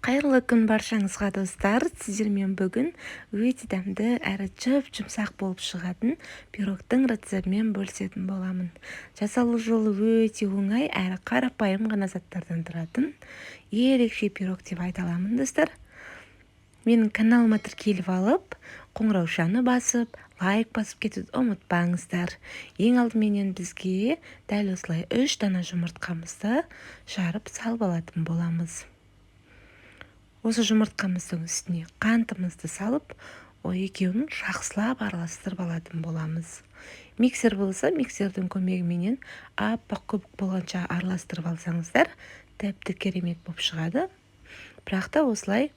Қайырлы күн баршаңызға достар. Сіздермен бүгін өте дәмді әрі жұмсақ болып шығатын пирогтың рецептімен бөлісетін боламын. Жасалу жолы өте оңай әрі қарапайым ғана заттардан тұратын ерекше пирог деп айта аламын достар. Менің каналыма тіркеліп алып, қоңыраушаны басып, лайк басып кетуді ұмытпаңыздар. Ең алдыменен бізге дәл осылай 3 дана жұмыртқамызды жарып салып алатын боламыз. Осы жұмыртқамыздың үстіне қантымызды салып, екеуін жақсылап араластырып алатын боламыз. Миксер болса, миксердің көмегіменен аппақ көбік болғанша араластырып алсаңыздар, тіпті керемет болып шығады. Бірақ та осылай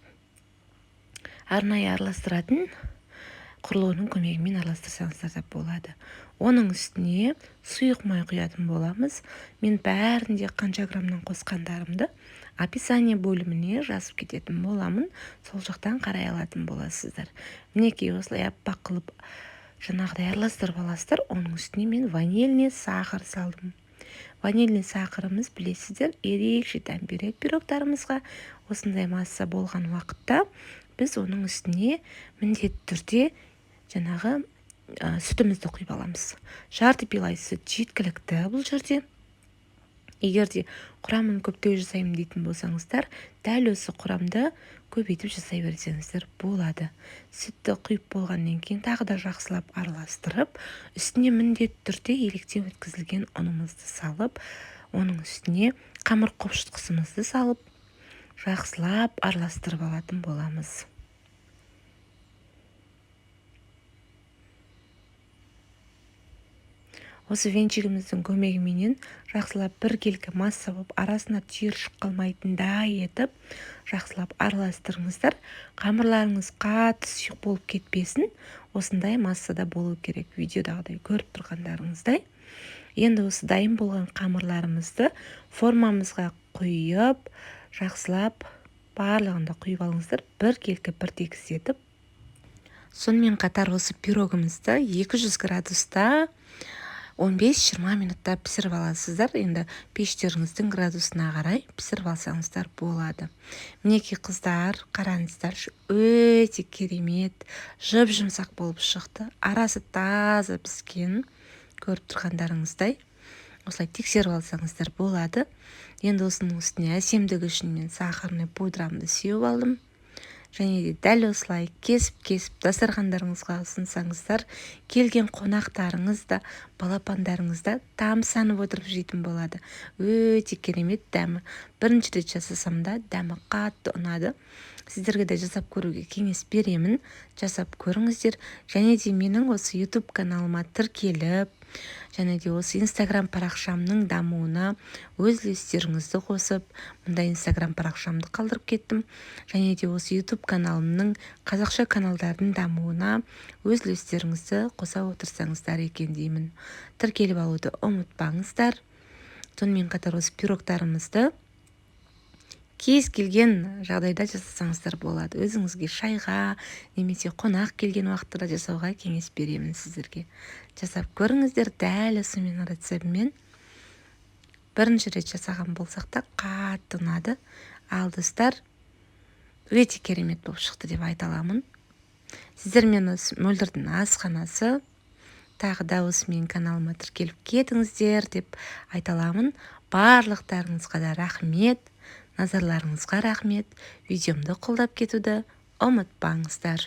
арнайы араластыратын құрылғының көмегімен араластырсаңыздар да болады. Оның үстіне сұйық май құятын боламыз. Мен бәрінде қанша граммнан қосқандарымды описание бөліміне жазып кететін боламын. Сол жақтан қарай алатын боласыздар. Мінекей осылай аппақ қылып жаңағыдай араластырып аласыздар. Оның үстіне мен ванильный сахар салдым. Ванильный сахарымыз білесіздер, ерекше дәм береді пирогтарымызға. Осындай масса болған уақытта біз оның үстіне міндетті түрде жаңағы сүтімізді құйып аламыз. Жарты пилай сүт жеткілікті бұл жерде. Егер де құрамын көптеу жасаймын дейтін болсаңыздар, дәл осы құрамды көбейтіп жасай берсеңіздер болады. Сүтті құйып болғаннан кейін тағы да жақсылап араластырып, үстіне міндетті түрде електен өткізілген ұнымызды салып, оның үстіне қамыр қопшытқышымызды салып, жақсылап араластырып алатын боламыз. Осы венчигіміздің көмегіменен жақсылап біркелкі масса болып арасына түйіршік қалмайтындай етіп жақсылап араластырыңыздар. Қамырларыңыз қатты сұйық болып кетпесін, осындай массада болу керек. Видеодағыдай көріп тұрғандарыңыздай. Енді осы дайын болған қамырларымызды формамызға құйып, жақсылап барлығында құйып алыңыздар. Біркелкі біртегіс етіп. Сонымен қатар осы пирогымызды 200 градуста 15-20 минутта пісіріп аласыздар. Енді пештеріңіздің градусына қарай пісіріп алсаңыздар болады. Мінекей қыздар, қараңыздар, өте керемет, жұмсақ болып шықты. Арасы таза піскен, көріп тұрғандарыңыздай. Осылай тексеріп алсаңыздар болады. Енді осының үстіне әсемдігі үшін мен сахарный пудрамды сеуіп алдым. Және де дәл осылай кесіп дастархандарыңызға ұсынсаңыздар, келген қонақтарыңыз да, балапандарыңыз да тамсанып отырып жейтін болады. Өте керемет дәмі. Бірінші рет жасасам да дәмі қатты ұнады. Сіздерге де жасап көруге кеңес беремін. Жасап көріңіздер. Және де менің осы YouTube каналыма тіркеліп, және де осы Instagram парақшамның дамуына өз үлестеріңізді қосып, мұнда Instagram парақшамды қалдырып кеттім. Және де осы YouTube каналымның қазақша каналдардың дамуына өз үлестеріңізді қоса отырсаңыздар екен деймін. Тіркеліп алуды ұмытпаңыздар. Сонымен қатар осы пирогтарымызды кез келген жағдайда жасасаңыздар болады. Өзіңізге шайға, немесе қонақ келген уақытта жасауға кеңес беремін сіздерге. Жасап көріңіздер, дәл осы менің рецептіммен. Бірінші рет жасаған болсақ та қатты ұнады. Ал достар, өте керемет болып шықты деп айта аламын. Сіздермен осы мөлдірдің асханасы, тағы да осы менің каналыма тіркеліп кетіңіздер деп айта аламын. Барлықтарыңызға да рахмет. Назарларыңызға рахмет. Видеомды қолдап кетуді ұмытпаңыздар.